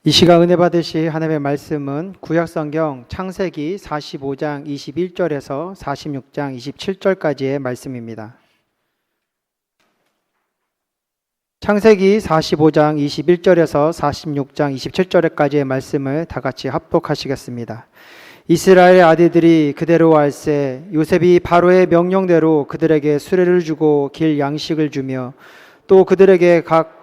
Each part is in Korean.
이 시간 은혜 받으실 하나님의 말씀은 구약성경 창세기 45장 21절에서 46장 27절까지의 말씀입니다. 창세기 45장 21절에서 46장 27절까지의 말씀을 다 같이 합독하시겠습니다. 이스라엘의 아들들이 그대로 할세 요셉이 바로의 명령대로 그들에게 수레를 주고 길 양식을 주며 또 그들에게 각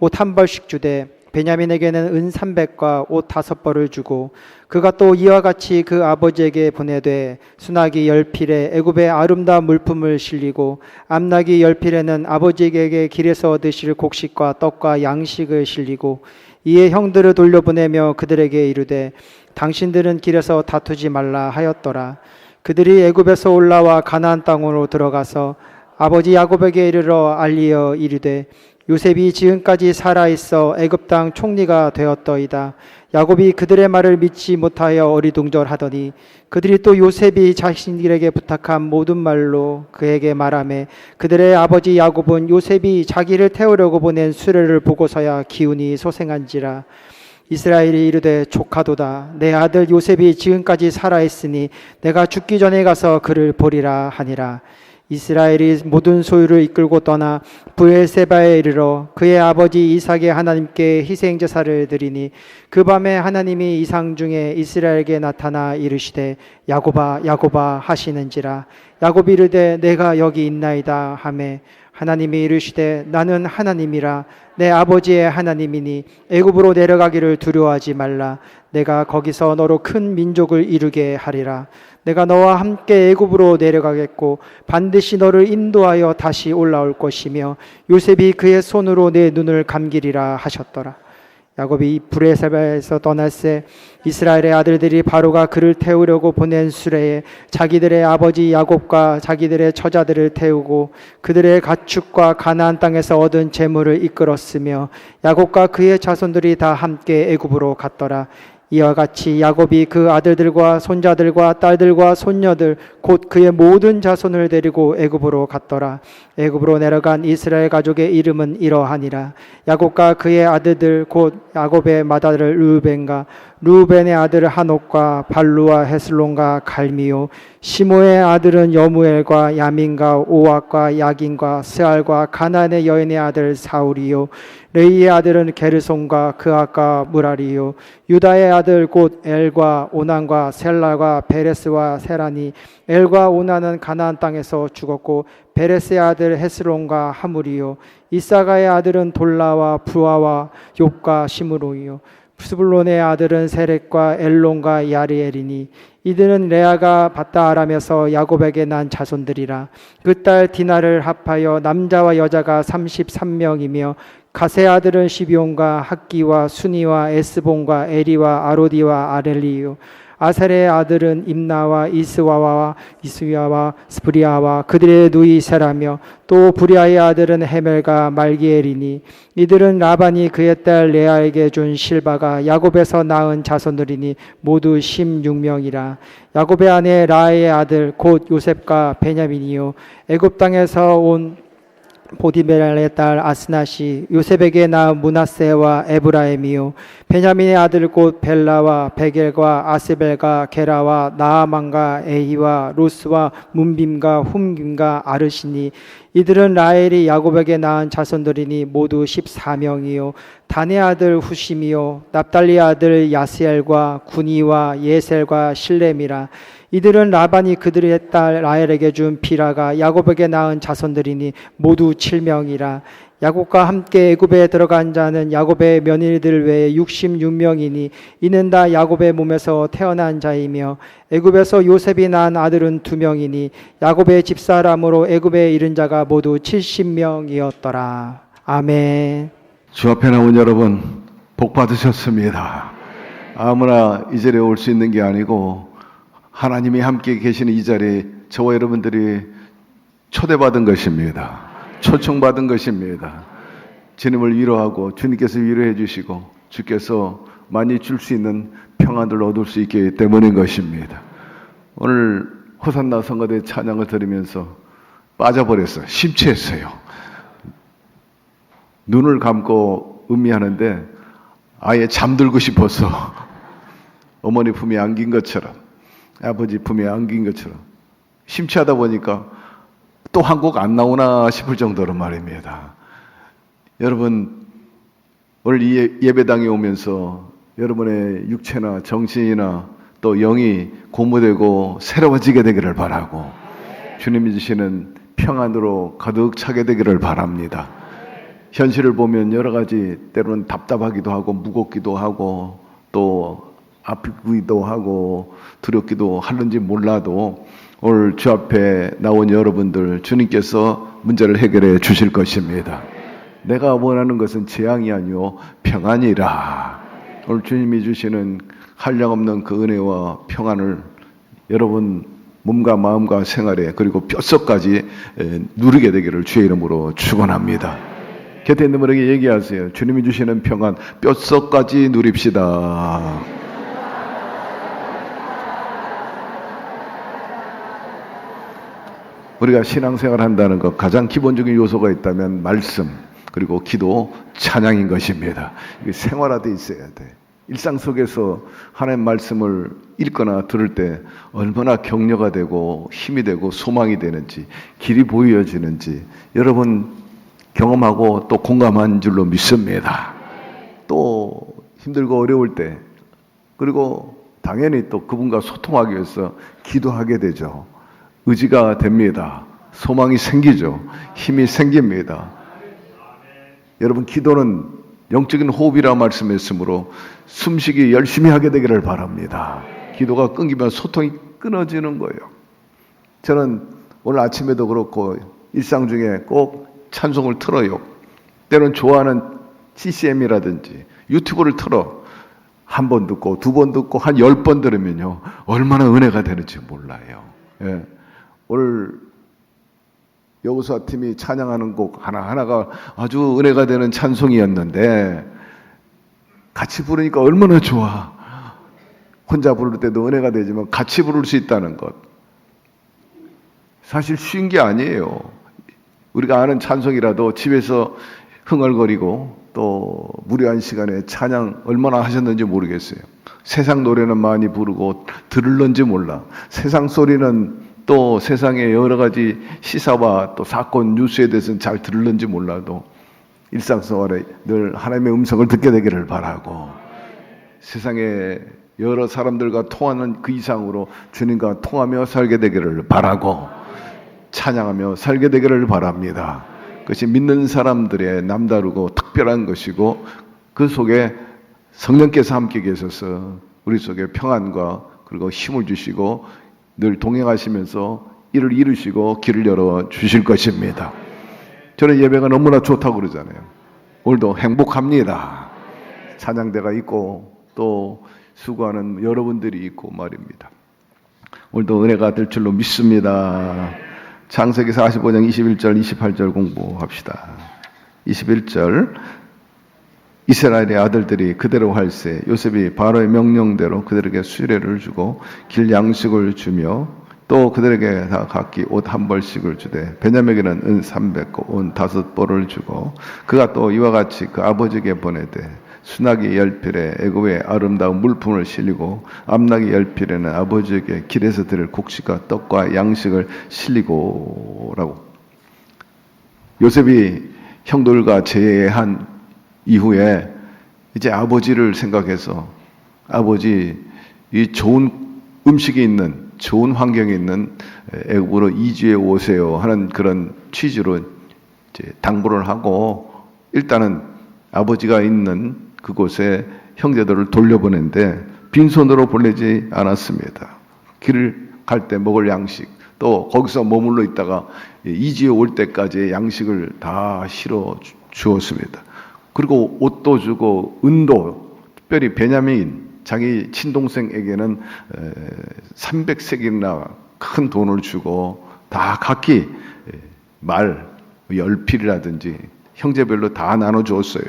옷 한 벌씩 주되 베냐민에게는 은 300과 옷 5벌을 주고 그가 또 이와 같이 그 아버지에게 보내되 수나기 10필에 애굽의 아름다운 물품을 실리고 암나기 10필에는 아버지에게 길에서 얻으실 곡식과 떡과 양식을 실리고 이에 형들을 돌려보내며 그들에게 이르되 당신들은 길에서 다투지 말라 하였더라. 그들이 애굽에서 올라와 가나안 땅으로 들어가서 아버지 야곱에게 이르러 알리어 이르되 요셉이 지금까지 살아있어 애굽 땅 총리가 되었더이다. 야곱이 그들의 말을 믿지 못하여 어리둥절하더니 그들이 또 요셉이 자신들에게 부탁한 모든 말로 그에게 말하매 그들의 아버지 야곱은 요셉이 자기를 태우려고 보낸 수레를 보고서야 기운이 소생한지라. 이스라엘이 이르되 조카도다. 내 아들 요셉이 지금까지 살아있으니 내가 죽기 전에 가서 그를 보리라 하니라. 이스라엘이 모든 소유를 이끌고 떠나 브엘세바에 이르러 그의 아버지 이삭의 하나님께 희생제사를 드리니 그 밤에 하나님이 이상 중에 이스라엘에게 나타나 이르시되 야곱아 야곱아 하시는지라. 야곱이 이르되 내가 여기 있나이다 하매 하나님이 이르시되 나는 하나님이라 내 아버지의 하나님이니 애굽으로 내려가기를 두려워하지 말라. 내가 거기서 너로 큰 민족을 이루게 하리라. 내가 너와 함께 애굽으로 내려가겠고 반드시 너를 인도하여 다시 올라올 것이며 요셉이 그의 손으로 내 눈을 감기리라 하셨더라. 야곱이 브레세바에서 떠날새 이스라엘의 아들들이 바로가 그를 태우려고 보낸 수레에 자기들의 아버지 야곱과 자기들의 처자들을 태우고 그들의 가축과 가나안 땅에서 얻은 재물을 이끌었으며 야곱과 그의 자손들이 다 함께 애굽으로 갔더라. 이와 같이 야곱이 그 아들들과 손자들과 딸들과 손녀들 곧 그의 모든 자손을 데리고 애굽으로 갔더라. 애굽으로 내려간 이스라엘 가족의 이름은 이러하니라. 야곱과 그의 아들들 곧 야곱의 맏아들 르우벤과 르우벤의 아들 한옥과 발루와 헤슬론과 갈미요 시모의 아들은 여무엘과 야민과 오악과 야긴과 스알과 가나안의 여인의 아들 사울이요 레이의 아들은 게르손과 그아과 무라리요 유다의 아들 곧 엘과 오난과 셀라과 베레스와 세라니 엘과 오난은 가나안 땅에서 죽었고 베레스의 아들 헤스론과 하물이요 이사가의 아들은 돌라와 부아와 욥과 시므로이요 스불론의 아들은 세렉과 엘론과 야리엘이니 이들은 레아가 밧다아람에서 야곱에게 난 자손들이라. 그 딸 디나를 합하여 남자와 여자가 33명이며 가세 아들은 시비온과 학기와 순이와 에스본과 에리와 아로디와 아렐리요 아셀의 아들은 임나와 이스와와 이스야와 스브리아와 그들의 누이 세라며 또 부리아의 아들은 헤멜과 말기엘이니 이들은 라반이 그의 딸 레아에게 준 실바가 야곱에서 낳은 자손들이니 모두 16명이라. 야곱의 아내 라의 아들 곧 요셉과 베냐민이요 애굽 땅에서 온 보디벨의 딸 아스낫이 요셉에게 낳은 므낫세와 에브라임이요 베냐민의 아들 곧 벨라와 베겔과 아스벨과 게라와 나아만과 에히와 로스와 문빔과 훔김과 아르시니 이들은 라헬이 야곱에게 낳은 자손들이니 모두 14명이요 단의 아들 후심이요 납달리 아들 야스엘과 구니와 예셀과 실렘이라. 이들은 라반이 그들의 딸 라헬에게 준 비라가 야곱에게 낳은 자손들이니 모두 7명이라. 야곱과 함께 애굽에 들어간 자는 야곱의 며느리들 외에 66명이니 이는 다 야곱의 몸에서 태어난 자이며 애굽에서 요셉이 낳은 아들은 2명이니 야곱의 집사람으로 애굽에 이른 자가 모두 70명이었더라. 아멘. 주 앞에 나온 여러분 복 받으셨습니다. 아무나 이 자리에 올 수 있는 게 아니고 하나님이 함께 계시는 이 자리에 저와 여러분들이 초대받은 것입니다. 초청받은 것입니다. 주님을 위로하고 주님께서 위로해 주시고 주께서 많이 줄 수 있는 평안을 얻을 수 있기 때문인 것입니다. 오늘 호산나 성가대 찬양을 들으면서 빠져버렸어요. 심취했어요. 눈을 감고 음미하는데 아예 잠들고 싶어서 어머니 품에 안긴 것처럼, 아버지 품에 안긴 것처럼 심취하다 보니까 또 한 곡 안 나오나 싶을 정도로 말입니다. 여러분, 오늘 이 예배당에 오면서 여러분의 육체나 정신이나 또 영이 고무되고 새로워지게 되기를 바라고, 주님이 주시는 평안으로 가득 차게 되기를 바랍니다. 현실을 보면 여러 가지 때로는 답답하기도 하고 무겁기도 하고 또 아프기도 하고 두렵기도 하는지 몰라도 오늘 주 앞에 나온 여러분들, 주님께서 문제를 해결해 주실 것입니다. 내가 원하는 것은 재앙이 아니요 평안이라. 오늘 주님이 주시는 한량없는 그 은혜와 평안을 여러분 몸과 마음과 생활에 그리고 뼛속까지 누리게 되기를 주의 이름으로 축원합니다. 곁에 있는 분에게 얘기하세요. 주님이 주시는 평안 뼛속까지 누립시다. 우리가 신앙생활 한다는 것 가장 기본적인 요소가 있다면 말씀 그리고 기도, 찬양인 것입니다. 이게 생활화되어 있어야 돼. 일상 속에서 하나님 말씀을 읽거나 들을 때 얼마나 격려가 되고 힘이 되고 소망이 되는지, 길이 보여지는지 여러분 경험하고 또 공감한 줄로 믿습니다. 또 힘들고 어려울 때, 그리고 당연히 또 그분과 소통하기 위해서 기도하게 되죠. 의지가 됩니다. 소망이 생기죠. 힘이 생깁니다. 여러분, 기도는 영적인 호흡이라 말씀했으므로 숨쉬기 열심히 하게 되기를 바랍니다. 기도가 끊기면 소통이 끊어지는 거예요. 저는 오늘 아침에도 그렇고 일상 중에 꼭 찬송을 틀어요. 때론 좋아하는 CCM이라든지 유튜브를 틀어 한 번 듣고 두 번 듣고 한 10번 들으면요 얼마나 은혜가 되는지 몰라요. 예. 오늘 여호수아 팀이 찬양하는 곡 하나하나가 아주 은혜가 되는 찬송이었는데 같이 부르니까 얼마나 좋아. 혼자 부를 때도 은혜가 되지만 같이 부를 수 있다는 것 사실 쉬운 게 아니에요. 우리가 아는 찬송이라도 집에서 흥얼거리고 또 무료한 시간에 찬양 얼마나 하셨는지 모르겠어요. 세상 노래는 많이 부르고 들을런지 몰라. 세상 소리는 또 세상의 여러 가지 시사와 또 사건 뉴스에 대해서는 잘 들을는지 몰라도 일상생활에 늘 하나님의 음성을 듣게 되기를 바라고, 세상에 여러 사람들과 통하는 그 이상으로 주님과 통하며 살게 되기를 바라고 찬양하며 살게 되기를 바랍니다. 그것이 믿는 사람들의 남다르고 특별한 것이고 그 속에 성령께서 함께 계셔서 우리 속에 평안과 그리고 힘을 주시고 늘 동행하시면서 이를 이루시고 길을 열어 주실 것입니다. 저는 예배가 너무나 좋다고 그러잖아요. 오늘도 행복합니다. 찬양대가 있고 또 수고하는 여러분들이 있고 말입니다. 오늘도 은혜가 될 줄로 믿습니다. 창세기 45장 21절 28절 공부합시다. 21절 이스라엘의 아들들이 그대로 할세 요셉이 바로의 명령대로 그들에게 수레를 주고 길 양식을 주며 또 그들에게 다 각기 옷 한 벌씩을 주되 베냐민에게는 은 300고 온 5벌을 주고 그가 또 이와 같이 그 아버지에게 보내되 수나기 열필에 애굽의 아름다운 물품을 실리고 암나기 열필에는 아버지에게 길에서 드릴 곡식과 떡과 양식을 실리고라고. 요셉이 형들과 제한 이후에 이제 아버지를 생각해서 아버지 이 좋은 음식이 있는 좋은 환경에 있는 애굽으로 이주해 오세요 하는 그런 취지로 이제 당부를 하고 일단은 아버지가 있는 그곳에 형제들을 돌려보낸데 빈손으로 보내지 않았습니다. 길을 갈 때 먹을 양식 또 거기서 머물러 있다가 이주해 올 때까지의 양식을 다 실어 주었습니다. 그리고 옷도 주고 은도 특별히 베냐민 자기 친동생에게는 300세겔이나 큰 돈을 주고 다 각기 말 열필이라든지 형제별로 다 나눠주었어요.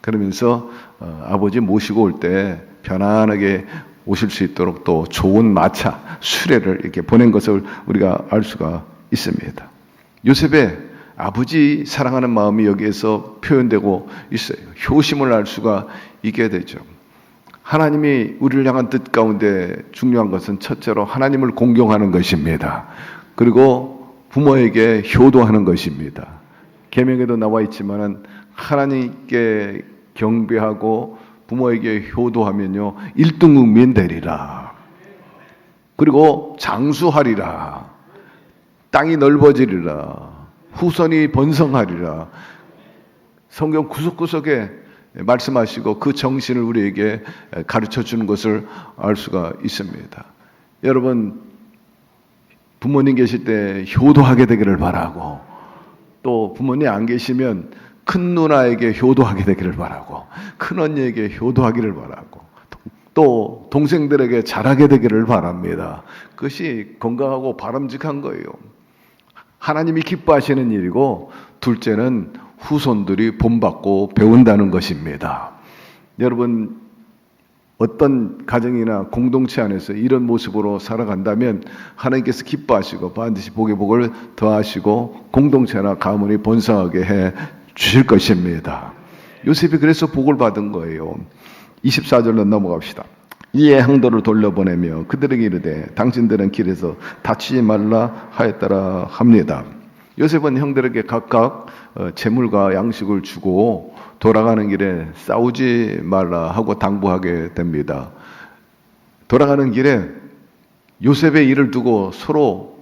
그러면서 아버지 모시고 올 때 편안하게 오실 수 있도록 또 좋은 마차, 수레를 이렇게 보낸 것을 우리가 알 수가 있습니다. 요셉의 아버지 사랑하는 마음이 여기에서 표현되고 있어요. 효심을 알 수가 있게 되죠. 하나님이 우리를 향한 뜻 가운데 중요한 것은 첫째로 하나님을 공경하는 것입니다. 그리고 부모에게 효도하는 것입니다. 계명에도 나와 있지만은 하나님께 경배하고 부모에게 효도하면요 1등 국민 되리라. 그리고 장수하리라. 땅이 넓어지리라. 후손이 번성하리라. 성경 구석구석에 말씀하시고 그 정신을 우리에게 가르쳐 주는 것을 알 수가 있습니다. 여러분, 부모님 계실 때 효도하게 되기를 바라고, 또 부모님 안 계시면 큰 누나에게 효도하게 되기를 바라고, 큰 언니에게 효도하기를 바라고, 또 동생들에게 잘하게 되기를 바랍니다. 그것이 건강하고 바람직한 거예요. 하나님이 기뻐하시는 일이고, 둘째는 후손들이 본받고 배운다는 것입니다. 여러분, 어떤 가정이나 공동체 안에서 이런 모습으로 살아간다면 하나님께서 기뻐하시고 반드시 복에 복을 더하시고 공동체나 가문이 번성하게 해 주실 것입니다. 요셉이 그래서 복을 받은 거예요. 24절로 넘어갑시다. 이에 형들을 돌려보내며 그들에게 이르되 당신들은 길에서 다치지 말라 하였더라 합니다. 요셉은 형들에게 각각 재물과 양식을 주고 돌아가는 길에 싸우지 말라 하고 당부하게 됩니다. 돌아가는 길에 요셉의 일을 두고 서로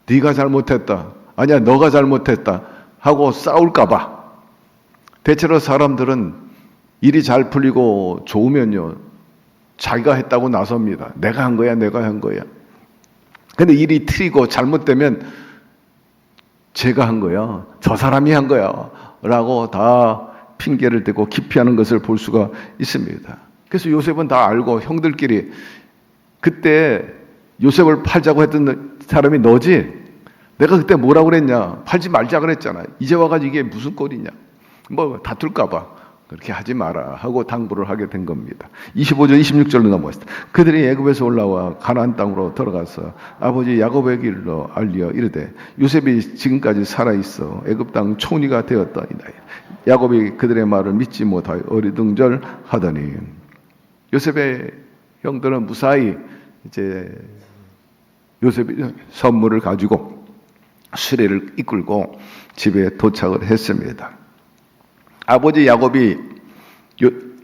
네가 잘못했다, 아니야 너가 잘못했다 하고 싸울까 봐. 대체로 사람들은 일이 잘 풀리고 좋으면요 자기가 했다고 나섭니다. 내가 한 거야, 내가 한 거야. 근데 일이 틀리고 잘못되면 제가 한 거야, 저 사람이 한 거야 라고 다 핑계를 대고 기피하는 것을 볼 수가 있습니다. 그래서 요셉은 다 알고 형들끼리 그때 요셉을 팔자고 했던 사람이 너지? 내가 그때 뭐라고 그랬냐? 팔지 말자 그랬잖아. 이제 와가지고 이게 무슨 꼴이냐? 뭐 다툴까 봐. 그렇게 하지 마라 하고 당부를 하게 된 겁니다. 25절 26절로 넘어갔습니다. 그들이 애굽에서 올라와 가나안 땅으로 들어가서 아버지 야곱에게 일러 알리어 이르되 요셉이 지금까지 살아있어 애굽 땅 총리가 되었다이다. 야곱이 그들의 말을 믿지 못하여 어리둥절하더니 요셉의 형들은 무사히 이제 요셉이 선물을 가지고 수레를 이끌고 집에 도착을 했습니다. 아버지 야곱이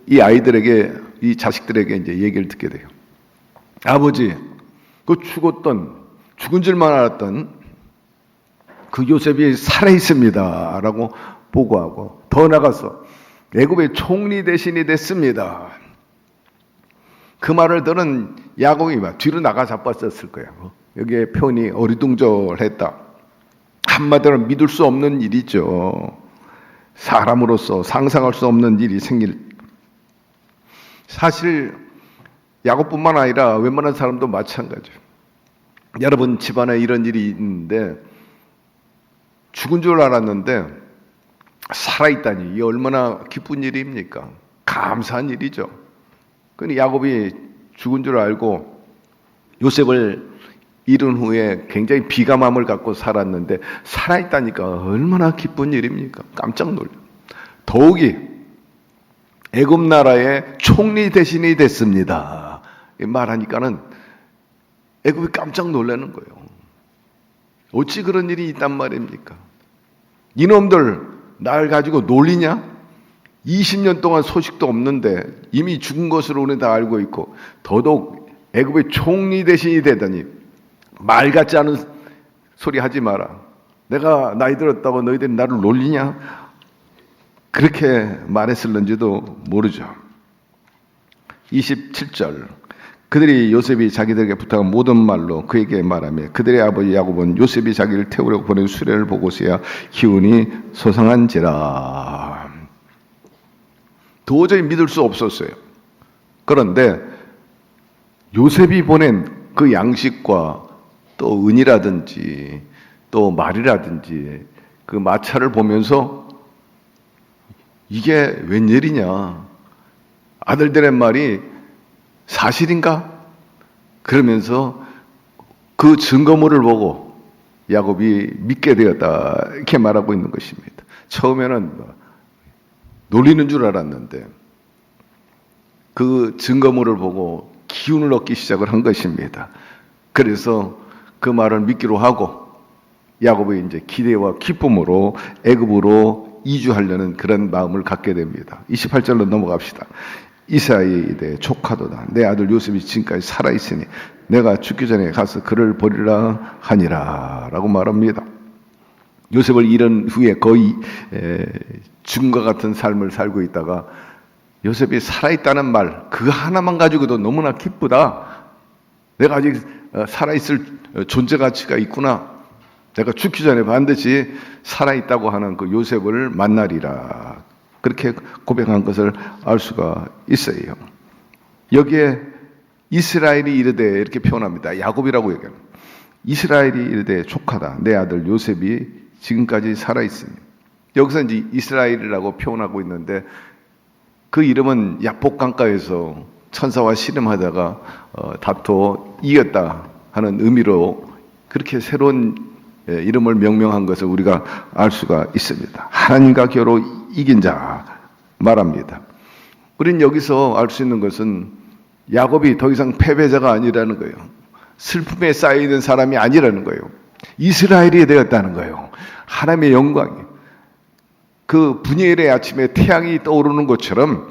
이 아이들에게, 이 자식들에게 이제 얘기를 듣게 돼요. 아버지, 그 죽은 줄만 알았던 그 요셉이 살아 있습니다. 라고 보고하고, 더 나가서 애굽의 총리 대신이 됐습니다. 그 말을 들은 야곱이 막 뒤로 나가 자빠졌을 거예요. 여기에 표현이 어리둥절했다. 한마디로 믿을 수 없는 일이죠. 사람으로서 상상할 수 없는 일이 사실 야곱뿐만 아니라 웬만한 사람도 마찬가지예요. 여러분 집안에 이런 일이 있는데 죽은 줄 알았는데 살아있다니 이게 얼마나 기쁜 일입니까? 감사한 일이죠. 그런데 야곱이 죽은 줄 알고 요셉을 잃은 후에 굉장히 비감함을 갖고 살았는데 살아있다니까 얼마나 기쁜 일입니까? 깜짝 놀라요. 더욱이 애굽 나라의 총리 대신이 됐습니다. 말하니까는 애굽이 깜짝 놀라는 거예요. 어찌 그런 일이 있단 말입니까? 이놈들 날 가지고 놀리냐? 20년 동안 소식도 없는데 이미 죽은 것으로 우리는 다 알고 있고 더더욱 애굽의 총리 대신이 되다니 말 같지 않은 소리 하지 마라. 내가 나이 들었다고 너희들이 나를 놀리냐? 그렇게 말했을는지도 모르죠. 27절 그들이 요셉이 자기들에게 부탁한 모든 말로 그에게 말하며 그들의 아버지 야곱은 요셉이 자기를 태우려고 보낸 수레를 보고서야 기운이 솟아난지라. 도저히 믿을 수 없었어요. 그런데 요셉이 보낸 그 양식과 또 은이라든지 또 말이라든지 그 마차를 보면서 이게 웬일이냐, 아들들의 말이 사실인가? 그러면서 그 증거물을 보고 야곱이 믿게 되었다 이렇게 말하고 있는 것입니다. 처음에는 놀리는 줄 알았는데 그 증거물을 보고 기운을 얻기 시작을 한 것입니다. 그래서 그 말을 믿기로 하고 야곱이 이제 기대와 기쁨으로 애굽으로 이주하려는 그런 마음을 갖게 됩니다. 28절로 넘어갑시다. 이스라엘이 이르되 조카도다. 내 아들 요셉이 지금까지 살아있으니 내가 죽기 전에 가서 그를 버리라 하니라 라고 말합니다. 요셉을 잃은 후에 거의 죽음과 같은 삶을 살고 있다가 요셉이 살아있다는 말 그 하나만 가지고도 너무나 기쁘다. 내가 아직 살아있을 존재 가치가 있구나. 내가 죽기 전에 반드시 살아있다고 하는 그 요셉을 만나리라. 그렇게 고백한 것을 알 수가 있어요. 여기에 이스라엘이 이르되 이렇게 표현합니다. 야곱이라고 얘기합니다. 이스라엘이 이르되 조카다. 내 아들 요셉이 지금까지 살아있으니. 여기서 이제 이스라엘이라고 표현하고 있는데 그 이름은 야복강가에서 천사와 씨름하다가 다투어 이겼다 하는 의미로 그렇게 새로운 이름을 명명한 것을 우리가 알 수가 있습니다. 하나님과 겨루 이긴 자 말합니다. 우리는 여기서 알 수 있는 것은 야곱이 더 이상 패배자가 아니라는 거예요. 슬픔에 쌓여있는 사람이 아니라는 거예요. 이스라엘이 되었다는 거예요. 하나님의 영광이. 그 분이엘의 아침에 태양이 떠오르는 것처럼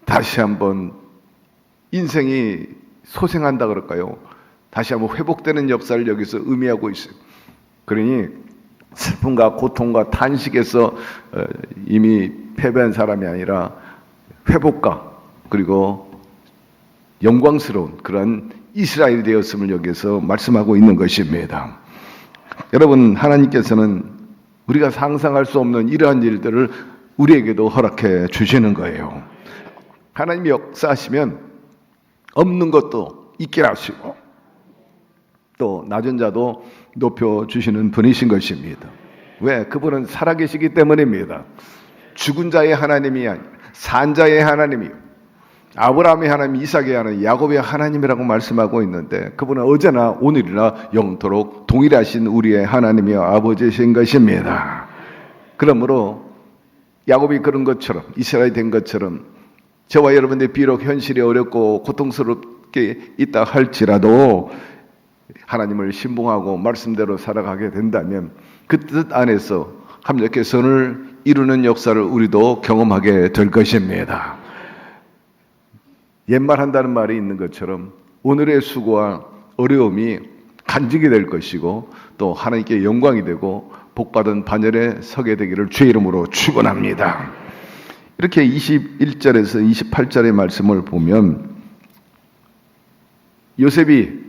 다시 한번 인생이 소생한다 그럴까요? 다시 한번 회복되는 역사를 여기서 의미하고 있어요. 그러니 슬픔과 고통과 탄식에서 이미 패배한 사람이 아니라 회복과 그리고 영광스러운 그런 이스라엘이 되었음을 여기서 말씀하고 있는 것입니다. 여러분, 하나님께서는 우리가 상상할 수 없는 이러한 일들을 우리에게도 허락해 주시는 거예요. 하나님이 역사하시면 없는 것도 있게 하시고 또 낮은 자도 높여주시는 분이신 것입니다. 왜? 그분은 살아계시기 때문입니다. 죽은 자의 하나님이 아니라 산 자의 하나님이요. 아브라함의 하나님, 이삭의 하나님, 야곱의 하나님이라고 말씀하고 있는데 그분은 어제나 오늘이나 영토록 동일하신 우리의 하나님이여 아버지신 것입니다. 그러므로 야곱이 그런 것처럼 이스라엘이 된 것처럼 저와 여러분들이 비록 현실이 어렵고 고통스럽게 있다 할지라도 하나님을 신봉하고 말씀대로 살아가게 된다면 그 뜻 안에서 합력의 선을 이루는 역사를 우리도 경험하게 될 것입니다. 옛말 한다는 말이 있는 것처럼 오늘의 수고와 어려움이 간직이 될 것이고 또 하나님께 영광이 되고 복받은 반열에 서게 되기를 주의 이름으로 축원합니다. 이렇게 21절에서 28절의 말씀을 보면 요셉이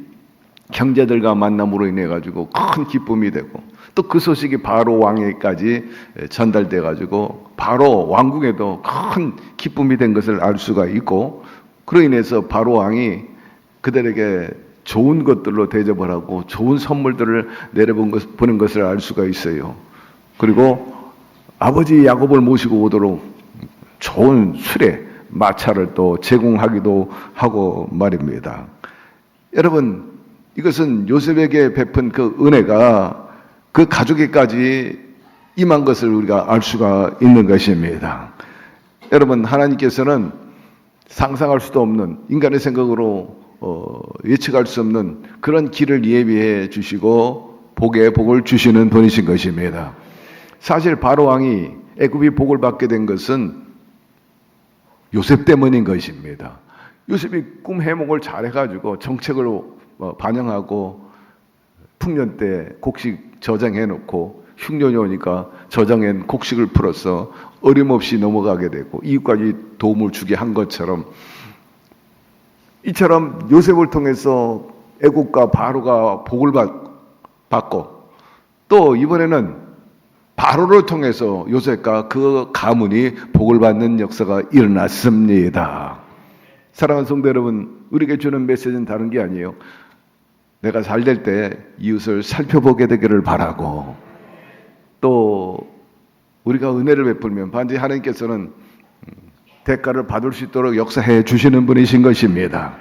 형제들과 만남으로 인해 가지고 큰 기쁨이 되고 또 그 소식이 바로 왕에게까지 전달돼 가지고 바로 왕궁에도 큰 기쁨이 된 것을 알 수가 있고 그로 인해서 바로 왕이 그들에게 좋은 것들로 대접을 하고 좋은 선물들을 내려보는 것을 알 수가 있어요. 그리고 아버지 야곱을 모시고 오도록 좋은 수레, 마차를 또 제공하기도 하고 말입니다. 여러분, 이것은 요셉에게 베푼 그 은혜가 그 가족에까지 임한 것을 우리가 알 수가 있는 것입니다. 여러분, 하나님께서는 상상할 수도 없는 인간의 생각으로 예측할 수 없는 그런 길을 예비해 주시고 복에 복을 주시는 분이신 것입니다. 사실 바로 왕이 애굽이 복을 받게 된 것은 요셉 때문인 것입니다. 요셉이 꿈 해몽을 잘해가지고 정책을 반영하고 풍년 때 곡식 저장해놓고 흉년이 오니까 저장한 곡식을 풀어서 어림없이 넘어가게 되고 이웃까지 도움을 주게 한 것처럼 이처럼 요셉을 통해서 애국과 바로가 복을 받고 또 이번에는 바로를 통해서 요셉과 그 가문이 복을 받는 역사가 일어났습니다. 사랑하는 성도 여러분, 우리에게 주는 메시지는 다른 게 아니에요. 내가 잘 될 때 이웃을 살펴보게 되기를 바라고 또 우리가 은혜를 베풀면 반드시 하나님께서는 대가를 받을 수 있도록 역사해 주시는 분이신 것입니다.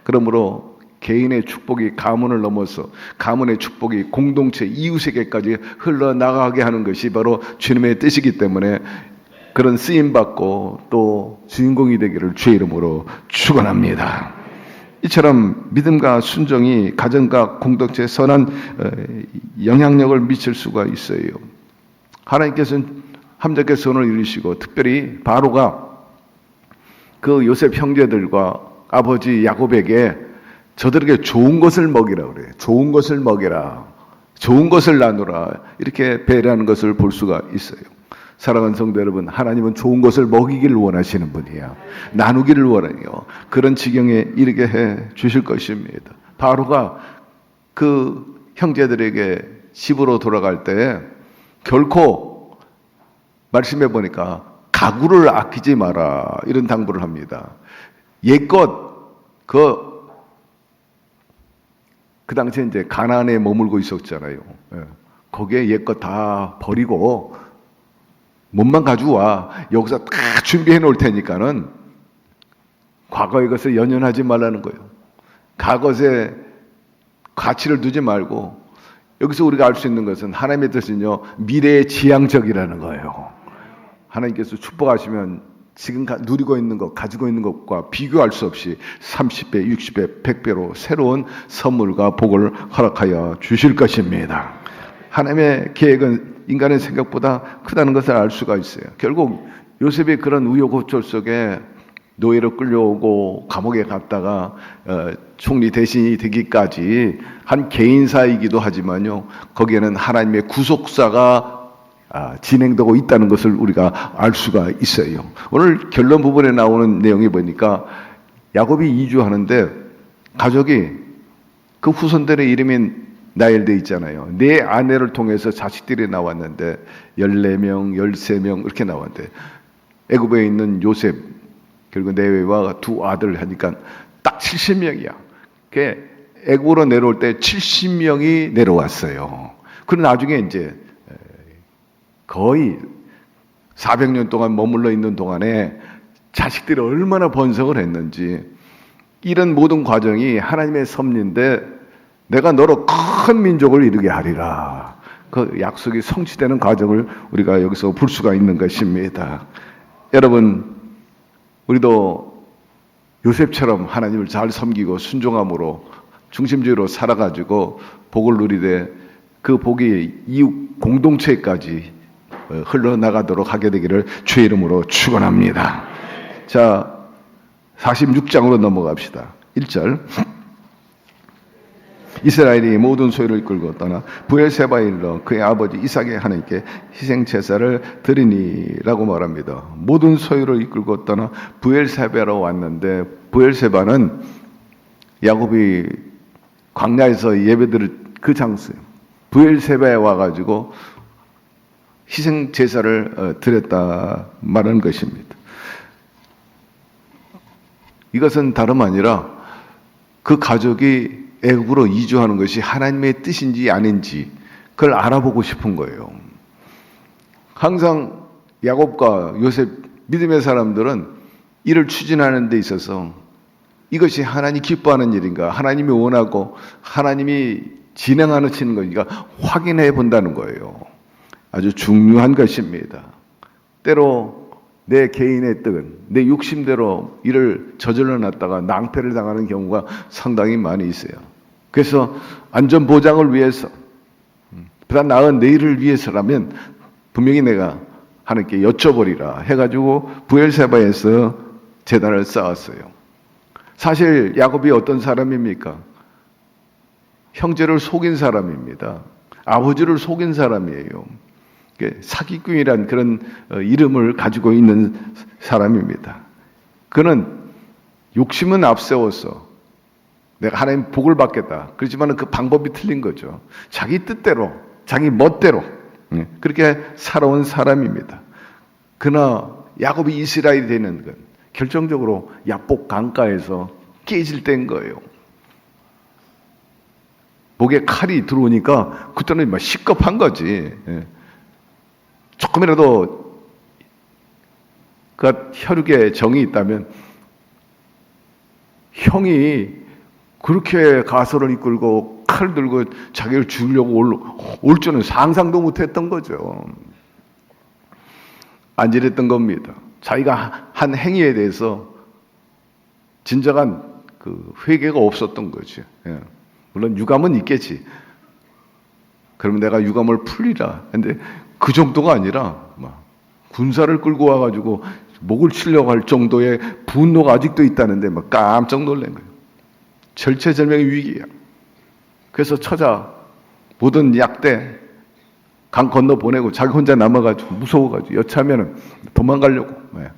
그러므로 개인의 축복이 가문을 넘어서 가문의 축복이 공동체 이웃에게까지 흘러나가게 하는 것이 바로 주님의 뜻이기 때문에 그런 쓰임받고 또 주인공이 되기를 주의 이름으로 축원합니다. 이처럼 믿음과 순종이 가정과 공동체에 선한 영향력을 미칠 수가 있어요. 하나님께서는 함께 선을 이루시고 특별히 바로가 그 요셉 형제들과 아버지 야곱에게 저들에게 좋은 것을 먹이라 그래요. 좋은 것을 먹여라. 좋은 것을 나누라. 이렇게 배려하는 것을 볼 수가 있어요. 사랑하는 성도 여러분, 하나님은 좋은 것을 먹이기를 원하시는 분이야. 나누기를 원해요. 그런 지경에 이르게 해 주실 것입니다. 바로가 그 형제들에게 집으로 돌아갈 때 결코 말씀해 보니까 가구를 아끼지 마라 이런 당부를 합니다. 옛것 그 당시에 이제 가나안에 머물고 있었잖아요. 거기에 옛것 다 버리고 몸만 가지고 와. 여기서 다 준비해 놓을 테니까는 과거의 것을 연연하지 말라는 거예요. 과거에 가치를 두지 말고 여기서 우리가 알 수 있는 것은 하나님의 뜻은요 미래의 지향적이라는 거예요. 하나님께서 축복하시면 지금 누리고 있는 것, 가지고 있는 것과 비교할 수 없이 30배, 60배, 100배로 새로운 선물과 복을 허락하여 주실 것입니다. 하나님의 계획은 인간의 생각보다 크다는 것을 알 수가 있어요. 결국 요셉이 그런 우여곡절 속에 노예로 끌려오고 감옥에 갔다가 총리 대신이 되기까지 한 개인사이기도 하지만요. 거기에는 하나님의 구속사가 진행되고 있다는 것을 우리가 알 수가 있어요. 오늘 결론 부분에 나오는 내용이 보니까 야곱이 이주하는데 가족이 그 후손들의 이름이 나열되어 있잖아요. 네 아내를 통해서 자식들이 나왔는데 14명, 13명 이렇게 나왔는데 애굽에 있는 요셉 그리고 네외와 두 아들 하니까 딱 70명이야. 애굽으로 내려올 때 70명이 내려왔어요. 그리고 나중에 이제 거의 400년 동안 머물러 있는 동안에 자식들이 얼마나 번성을 했는지 이런 모든 과정이 하나님의 섭리인데 내가 너로 큰 민족을 이루게 하리라. 그 약속이 성취되는 과정을 우리가 여기서 볼 수가 있는 것입니다. 여러분, 우리도 요셉처럼 하나님을 잘 섬기고 순종함으로 중심주의로 살아가지고 복을 누리되 그 복이 이웃 공동체까지 흘러나가도록 하게 되기를 주의 이름으로 축원합니다. 자, 46장으로 넘어갑시다. 1절. 이스라엘이 모든 소유를 이끌고 떠나 브엘세바에 이르러 그의 아버지 이삭의 하나님께 희생 제사를 드리니라고 말합니다. 모든 소유를 이끌고 떠나 브엘세바로 왔는데 브엘세바는 야곱이 광야에서 예배드릴 그 장소예요. 브엘세바에 와가지고 희생 제사를 드렸다 말하는 것입니다. 이것은 다름 아니라 그 가족이 애굽으로 이주하는 것이 하나님의 뜻인지 아닌지 그걸 알아보고 싶은 거예요. 항상 야곱과 요셉 믿음의 사람들은 이를 추진하는 데 있어서 이것이 하나님이 기뻐하는 일인가, 하나님이 원하고 하나님이 진행하는 것인가 확인해 본다는 거예요. 아주 중요한 것입니다. 때로 내 개인의 뜻은 내 욕심대로 일을 저질러 놨다가 낭패를 당하는 경우가 상당히 많이 있어요. 그래서 안전 보장을 위해서 보다 나은 내일을 위해서라면 분명히 내가 하나님께 여쭤보리라 해가지고 브엘세바에서 제단을 쌓았어요. 사실 야곱이 어떤 사람입니까? 형제를 속인 사람입니다. 아버지를 속인 사람이에요. 사기꾼이란 그런 이름을 가지고 있는 사람입니다. 그는 욕심은 앞세워서 내가 하나님 복을 받겠다. 그렇지만 그 방법이 틀린 거죠. 자기 뜻대로, 자기 멋대로 그렇게 살아온 사람입니다. 그러나 야곱이 이스라엘이 되는 건 결정적으로 야복 강가에서 깨질 때인 거예요. 목에 칼이 들어오니까 그때는 막 시급한 거지. 조금이라도 그 혈육에 정이 있다면 형이 그렇게 가설을 이끌고 칼 들고 자기를 죽이려고 올 줄은 상상도 못했던 거죠. 안 지냈던 겁니다. 자기가 한 행위에 대해서 진정한 그 회개가 없었던 거죠. 예. 물론 유감은 있겠지. 그러면 내가 유감을 풀리라. 근데 그 정도가 아니라 막 군사를 끌고 와가지고 목을 치려고 할 정도의 분노가 아직도 있다는데 막 깜짝 놀란 거예요. 절체절명의 위기야. 그래서 처자 모든 약대 강 건너 보내고 자기 혼자 남아가지고 무서워가지고 여차하면 도망가려고. 네.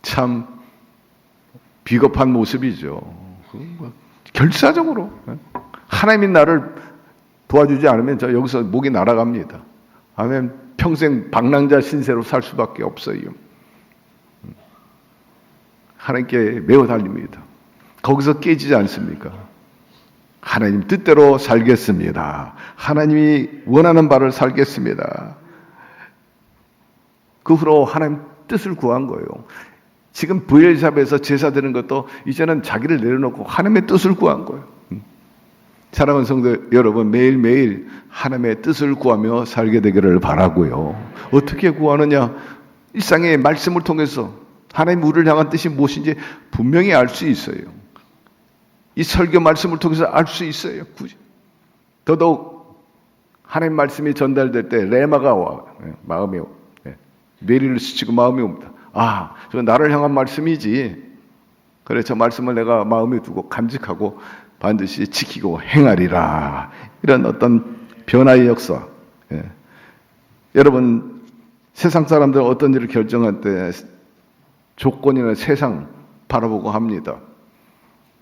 참 비겁한 모습이죠. 결사적으로 하나님이 나를 도와주지 않으면 저 여기서 목이 날아갑니다. 아멘. 평생 방랑자 신세로 살 수밖에 없어요. 하나님께 매우 달립니다. 거기서 깨지지 않습니까? 하나님 뜻대로 살겠습니다. 하나님이 원하는 바를 살겠습니다. 그 후로 하나님 뜻을 구한 거예요. 지금 브엘삽에서 제사 드리는 것도 이제는 자기를 내려놓고 하나님의 뜻을 구한 거예요. 사랑하는 성도 여러분, 매일매일 하나님의 뜻을 구하며 살게 되기를 바라고요. 어떻게 구하느냐? 일상의 말씀을 통해서 하나님 우리를 향한 뜻이 무엇인지 분명히 알 수 있어요. 이 설교 말씀을 통해서 알 수 있어요. 더더욱 하나님 말씀이 전달될 때 레마가 와 마음에 뇌리를 스치고 마음이 옵니다. 아, 저 나를 향한 말씀이지. 그래 저 말씀을 내가 마음에 두고 간직하고 반드시 지키고 행하리라. 이런 어떤 변화의 역사. 여러분 세상 사람들 어떤 일을 결정할 때 조건이나 세상 바라보고 합니다.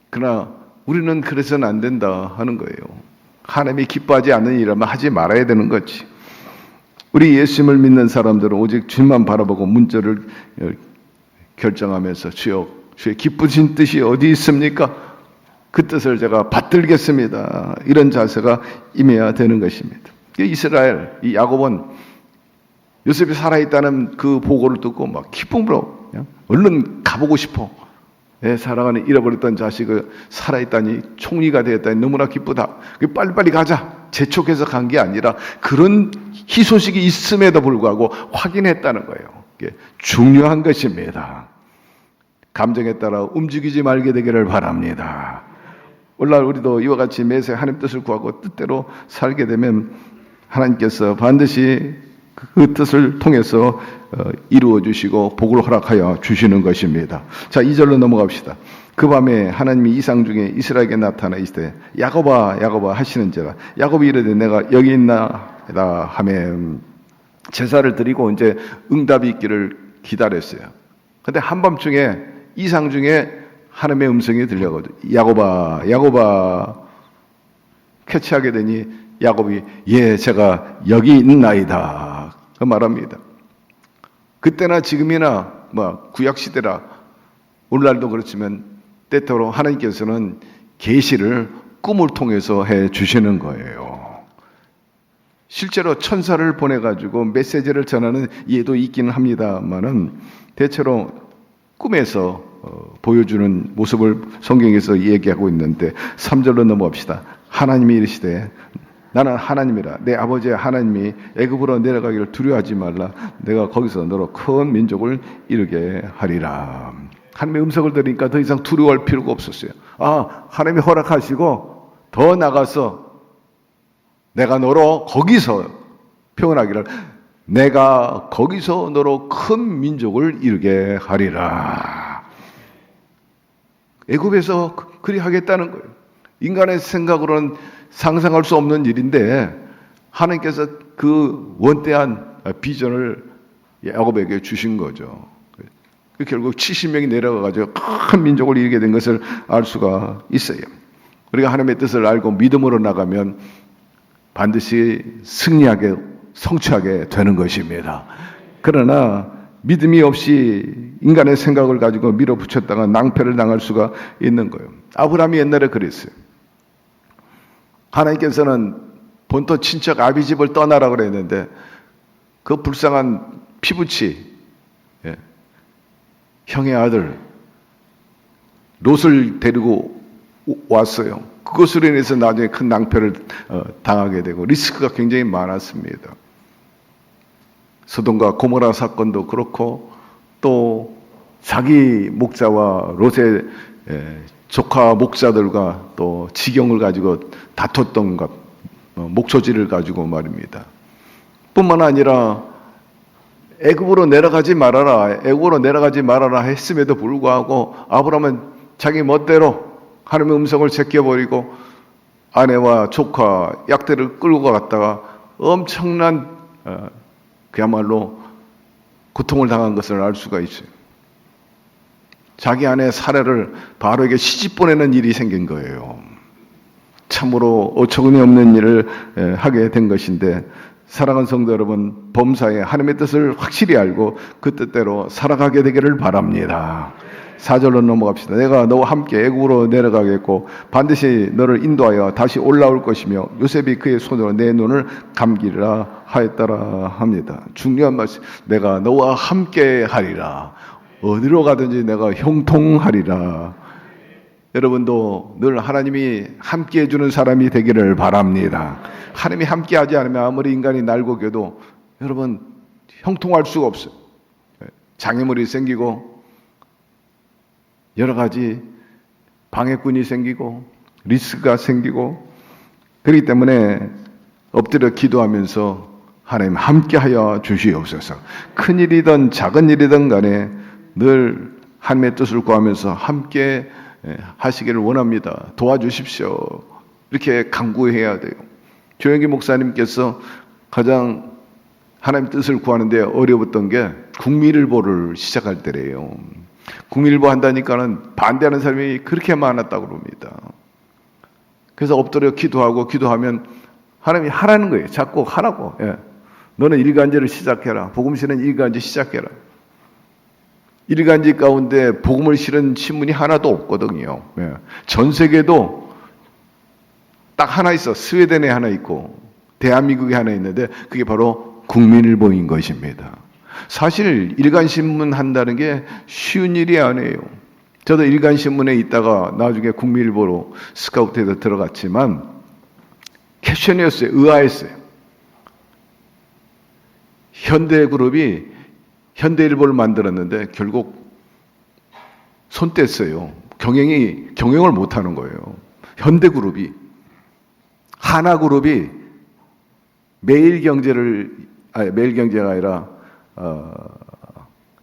그러나 우리는 그래서는 안 된다 하는 거예요. 하나님이 기뻐하지 않는 일이라면 하지 말아야 되는 거지. 우리 예수님을 믿는 사람들은 오직 주님만 바라보고 문제를 결정하면서 주여, 주의 기쁘신 뜻이 어디 있습니까? 그 뜻을 제가 받들겠습니다. 이런 자세가 임해야 되는 것입니다. 이스라엘, 이 야곱은 요셉이 살아있다는 그 보고를 듣고 막 기쁨으로 얼른 가보고 싶어. 내 사랑하는 잃어버렸던 자식을 살아있다니 총리가 되었다니 너무나 기쁘다. 빨리빨리 가자. 재촉해서 간 게 아니라 그런 희소식이 있음에도 불구하고 확인했다는 거예요. 이게 중요한 것입니다. 감정에 따라 움직이지 말게 되기를 바랍니다. 오늘날 우리도 이와 같이 매세 하나님 뜻을 구하고 뜻대로 살게 되면 하나님께서 반드시 그 뜻을 통해서 이루어 주시고 복을 허락하여 주시는 것입니다. 자, 2절로 넘어갑시다. 그 밤에 하나님이 이상 중에 이스라엘에게 나타나 이르시되 야곱아 야곱아 하시는지라. 야곱이 이르되 내가 여기 있나이다 하면 제사를 드리고 이제 응답이 있기를 기다렸어요. 근데 한밤중에 이상 중에 하나님의 음성이 들려거든요. 야곱아 야곱아 캐치하게 되니 야곱이 예 제가 여기 있나이다 그 말합니다. 그때나 지금이나 뭐 구약 시대라 오늘날도 그렇지만 때때로 하나님께서는 계시를 꿈을 통해서 해 주시는 거예요. 실제로 천사를 보내가지고 메시지를 전하는 예도 있기는 합니다만은 대체로 꿈에서 보여주는 모습을 성경에서 얘기하고 있는데 3절로 넘어갑시다. 하나님이 이르시되 나는 하나님이라. 내 아버지의 하나님이 애굽으로 내려가기를 두려워하지 말라. 내가 거기서 너로 큰 민족을 이루게 하리라. 하나님의 음성을 들으니까 더 이상 두려워할 필요가 없었어요. 아, 하나님이 허락하시고 더 나가서 내가 너로 거기서 표현하기를 내가 거기서 너로 큰 민족을 이루게 하리라. 애굽에서 그리 하겠다는 거예요. 인간의 생각으로는 상상할 수 없는 일인데 하나님께서 그 원대한 비전을 야곱에게 주신 거죠. 결국 70명이 내려가가지고 큰 민족을 이루게 된 것을 알 수가 있어요. 우리가 하나님의 뜻을 알고 믿음으로 나가면 반드시 승리하게 성취하게 되는 것입니다. 그러나 믿음이 없이 인간의 생각을 가지고 밀어붙였다가 낭패를 당할 수가 있는 거예요. 아브라함이 옛날에 그랬어요. 하나님께서는 본토 친척 아비집을 떠나라 그랬는데 그 불쌍한 피부치 형의 아들 롯을 데리고 왔어요. 그것으로 인해서 나중에 큰 낭패를 당하게 되고 리스크가 굉장히 많았습니다. 소돔과 고모라 사건도 그렇고 또 자기 목자와 롯의 조카 목자들과 또 지경을 가지고 다퉜던 것, 목초지를 가지고 말입니다. 뿐만 아니라 애굽으로 내려가지 말아라 했음에도 불구하고 아브라함은 자기 멋대로 하나님의 음성을 제껴버리고 아내와 조카 약대를 끌고 갔다가 엄청난 그야말로 고통을 당한 것을 알 수가 있어요. 자기 아내 사례를 바로에게 시집 보내는 일이 생긴 거예요. 참으로 어처구니 없는 일을 하게 된 것인데, 사랑하는 성도 여러분, 범사에 하나님의 뜻을 확실히 알고 그 뜻대로 살아가게 되기를 바랍니다. 4절로 넘어갑시다. 내가 너와 함께 애굽으로 내려가겠고 반드시 너를 인도하여 다시 올라올 것이며 요셉이 그의 손으로 내 눈을 감기리라 하였더라 합니다. 중요한 말씀. 내가 너와 함께 하리라. 어디로 가든지 내가 형통하리라. 여러분도 늘 하나님이 함께 해주는 사람이 되기를 바랍니다. 하나님이 함께 하지 않으면 아무리 인간이 날고 겨도 여러분 형통할 수가 없어요. 장애물이 생기고 여러 가지 방해꾼이 생기고 리스크가 생기고, 그렇기 때문에 엎드려 기도하면서 하나님 함께하여 주시옵소서. 큰 일이든 작은 일이든 간에 늘 하나님의 뜻을 구하면서 함께 하시기를 원합니다. 도와주십시오. 이렇게 간구해야 돼요. 조영기 목사님께서 가장 하나님 뜻을 구하는데 어려웠던 게 국민일보를 시작할 때래요. 국민일보 한다니까는 반대하는 사람이 그렇게 많았다고 그럽니다. 그래서 엎드려 기도하면 하나님이 하라는 거예요. 자꾸 하라고. 너는 일간지를 시작해라. 복음실은 일간지 시작해라. 일간지 가운데 복음을 실은 신문이 하나도 없거든요. 전 세계도 딱 하나 있어. 스웨덴에 하나 있고 대한민국에 하나 있는데 그게 바로 국민일보인 것입니다. 사실 일간신문 한다는 게 쉬운 일이 아니에요. 저도 일간신문에 있다가 나중에 국민일보로 스카우트해서 들어갔지만 캡션이었어요. 의아했어요. 현대그룹이 현대일보를 만들었는데 결국 손 뗐어요. 경영을 못하는 거예요. 현대그룹이. 하나그룹이 매일경제가 아니라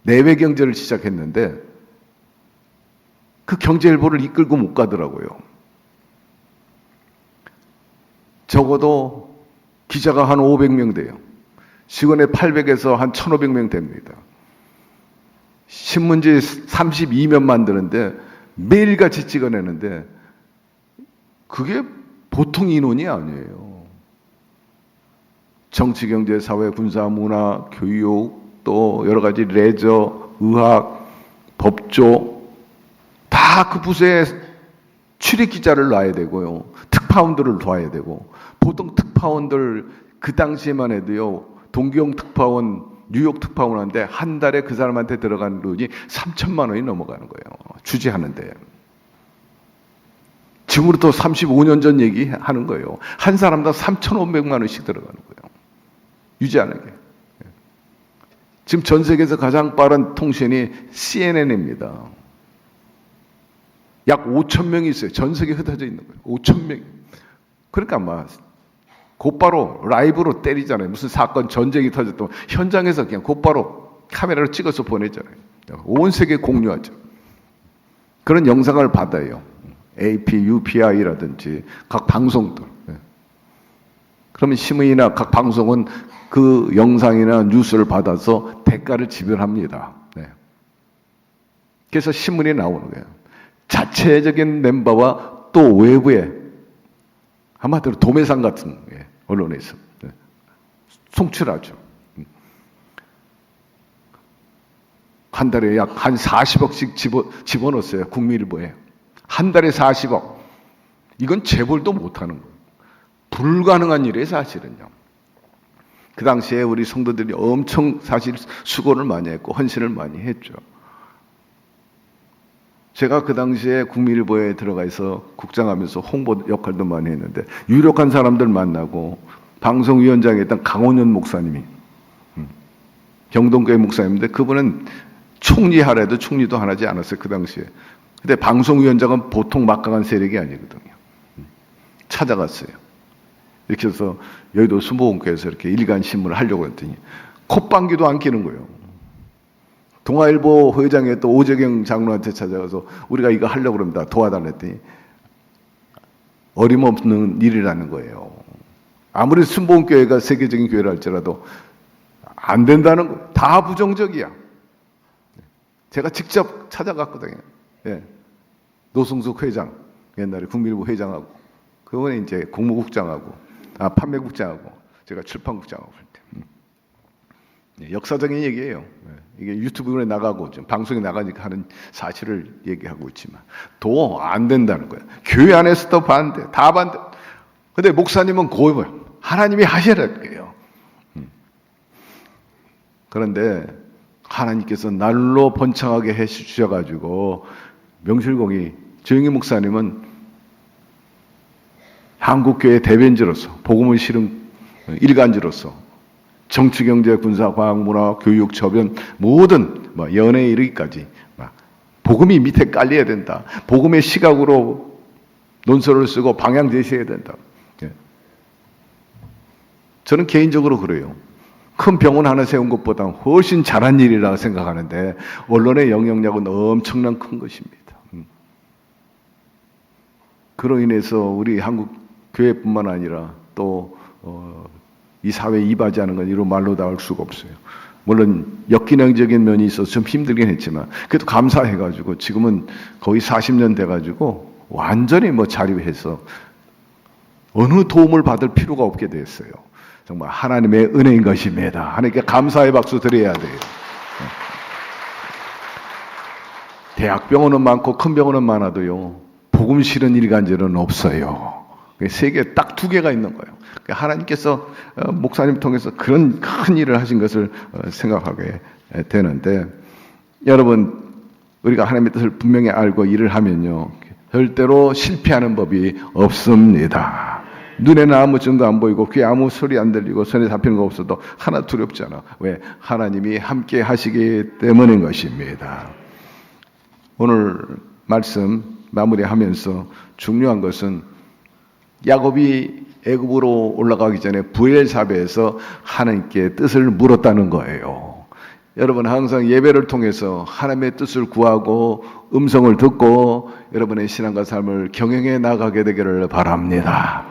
내외경제를 시작했는데 그 경제일보를 이끌고 못 가더라고요. 적어도 기자가 한 500명 돼요. 직원의 800에서 한 1500명 됩니다. 신문지 32면 만드는데 매일같이 찍어내는데 그게 보통 인원이 아니에요. 정치, 경제, 사회, 군사, 문화, 교육, 또 여러 가지 레저, 의학, 법조 다 그 부서에 출입 기자를 놔야 되고요. 특파원들을 둬야 되고, 보통 특파원들 그 당시에만 해도요. 동경 특파원, 뉴욕 특파원한테 한 달에 그 사람한테 들어가는 돈이 3천만 원이 넘어가는 거예요. 주재하는데. 지금으로부터 35년 전 얘기하는 거예요. 한 사람당 3,500만 원씩 들어가는 거예요. 유지하는 게. 지금 전 세계에서 가장 빠른 통신이 CNN입니다. 약 5천 명이 있어요. 전 세계에 흩어져 있는 거예요. 5천 명. 그러니까 막 곧바로 라이브로 때리잖아요. 무슨 사건, 전쟁이 터졌던 현장에서 그냥 곧바로 카메라로 찍어서 보내잖아요. 온 세계에 공유하죠. 그런 영상을 받아요. AP, UPI라든지 각 방송들. 그러면 신문이나 각 방송은 그 영상이나 뉴스를 받아서 대가를 지불합니다. 그래서 신문이 나오는 거예요. 자체적인 멤버와 또 외부의 한마디로 도매상 같은 언론에서 송출하죠. 한 달에 약 한 40억씩 집어넣었어요. 국민일보에. 한 달에 40억. 이건 재벌도 못하는 거예요. 불가능한 일이에요, 사실은요. 그 당시에 우리 성도들이 엄청 사실 수고를 많이 했고 헌신을 많이 했죠. 제가 그 당시에 국민일보에 들어가 있어 국장하면서 홍보 역할도 많이 했는데 유력한 사람들 만나고 방송위원장에 있던 강원현 목사님이 경동교회 목사님인데 그분은 총리 하래도 총리도 하지 않았어요. 그 당시에. 근데 방송위원장은 보통 막강한 세력이 아니거든요. 찾아갔어요. 이렇게 해서 여의도 순복음교회에서 이렇게 일간 신문을 하려고 했더니 콧방귀도 안 끼는 거예요. 동아일보 회장에 또 오재경 장로한테 찾아가서 우리가 이거 하려고 그럽니다. 도와달랬더니 어림없는 일이라는 거예요. 아무리 순복음교회가 세계적인 교회라 할지라도 안 된다는 거. 다 부정적이야. 제가 직접 찾아갔거든요. 예. 노승숙 회장, 옛날에 국민일보 회장하고, 그분이 이제 공무국장하고, 판매국장하고, 제가 출판국장하고 할 때. 예, 역사적인 얘기예요. 예. 이게 유튜브에 나가고, 좀 방송에 나가니까 하는 사실을 얘기하고 있지만, 도 안 된다는 거야. 교회 안에서도 반대, 다 반대. 근데 목사님은 고해요. 하나님이 하시라는 거예요. 그런데 하나님께서 날로 번창하게 해주셔가지고 명실공히 조영희 목사님은 한국교회 대변지로서 복음을 실은 일간지로서 정치, 경제, 군사, 과학, 문화, 교육, 저변 모든 연애에 이르기까지 복음이 밑에 깔려야 된다. 복음의 시각으로 논설을 쓰고 방향 제시해야 된다. 저는 개인적으로 그래요. 큰 병원 하나 세운 것보다 훨씬 잘한 일이라고 생각하는데 언론의 영향력은 엄청난 큰 것입니다. 그로 인해서 우리 한국 교회뿐만 아니라 또 이 사회에 이바지하는 건 이로 말로 다 할 수가 없어요. 물론 역기능적인 면이 있어서 좀 힘들긴 했지만 그래도 감사해가지고 지금은 거의 40년 돼가지고 완전히 자립해서 어느 도움을 받을 필요가 없게 됐어요. 정말 하나님의 은혜인 것입니다. 하나님께 감사의 박수 드려야 돼요. 대학병원은 많고 큰 병원은 많아도요. 복음 실은 일간지는 없어요. 세계 딱 2개가 있는 거예요. 하나님께서 목사님 통해서 그런 큰 일을 하신 것을 생각하게 되는데 여러분 우리가 하나님의 뜻을 분명히 알고 일을 하면요. 절대로 실패하는 법이 없습니다. 눈에는 아무 증거 안 보이고 귀에 아무 소리 안 들리고 손에 잡히는 거 없어도 하나 두렵잖아. 왜? 하나님이 함께 하시기 때문인 것입니다. 오늘 말씀 마무리하면서 중요한 것은 야곱이 애굽으로 올라가기 전에 부엘사베에서 하나님께 뜻을 물었다는 거예요. 여러분 항상 예배를 통해서 하나님의 뜻을 구하고 음성을 듣고 여러분의 신앙과 삶을 경영해 나가게 되기를 바랍니다.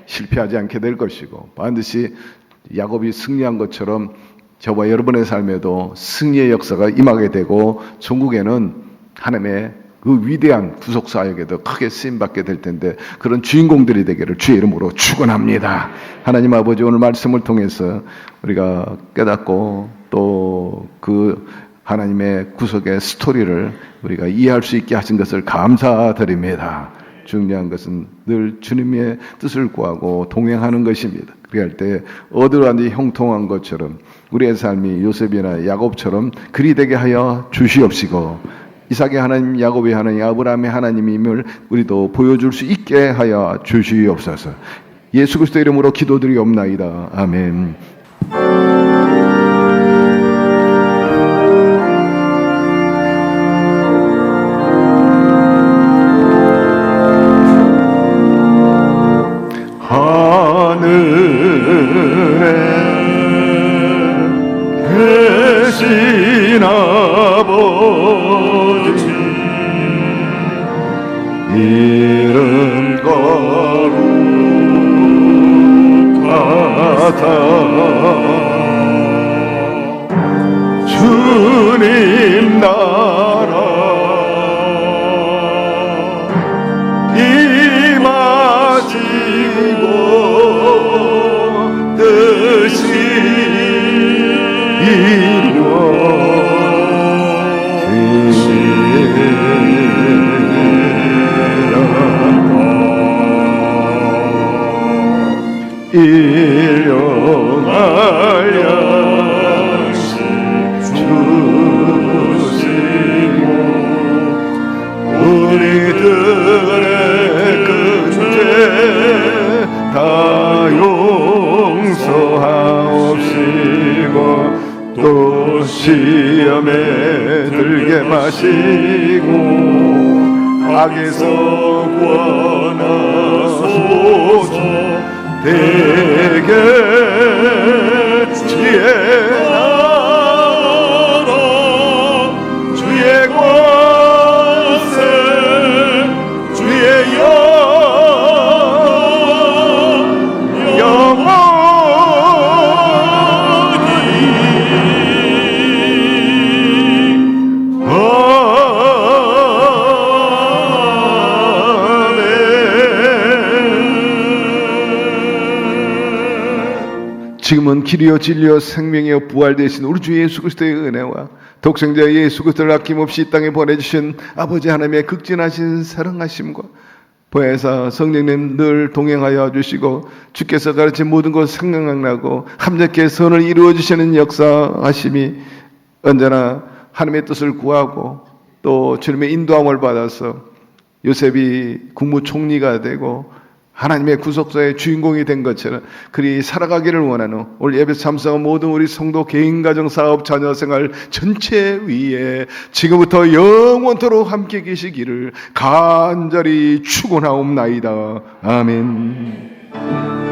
실패하지 않게 될 것이고 반드시 야곱이 승리한 것처럼 저와 여러분의 삶에도 승리의 역사가 임하게 되고 전국에는 하나님의 그 위대한 구속사역에도 크게 쓰임받게 될 텐데 그런 주인공들이 되기를 주의 이름으로 축원합니다. 하나님 아버지 오늘 말씀을 통해서 우리가 깨닫고 또 그 하나님의 구속의 스토리를 우리가 이해할 수 있게 하신 것을 감사드립니다. 중요한 것은 늘 주님의 뜻을 구하고 동행하는 것입니다. 그럴 때 어디로든지 형통한 것처럼 우리의 삶이 요셉이나 야곱처럼 그리 되게 하여 주시옵시고 이삭의 하나님, 야곱의 하나님, 아브라함의 하나님임을 우리도 보여줄 수 있게 하여 주시옵소서. 예수 그리스도 이름으로 기도드리옵나이다. 아멘. 계신 아버지 이름 거룩하다 주님 나라 임하시고 뜻이 일용할 양식 주시고 들게 마시고 악에서 구원하소서. 대개 지혜나라 주의 권세 주의 지금은 길이요 진리요 생명이요 부활 되신 우리 주 예수 그리스도의 은혜와 독생자 예수 그리스도를 아낌없이 이 땅에 보내주신 아버지 하나님의 극진하신 사랑하심과 보혜사 성령님 늘 동행하여 주시고 주께서 가르친 모든 것 생각나고 함께 선을 이루어 주시는 역사하심이 언제나 하나님의 뜻을 구하고 또 주님의 인도함을 받아서 요셉이 국무총리가 되고 하나님의 구속사의 주인공이 된 것처럼 그리 살아가기를 원하는 오늘 예배 참석한 모든 우리 성도 개인 가정 사업 자녀 생활 전체 위에 지금부터 영원토록 함께 계시기를 간절히 축원하옵나이다. 아멘.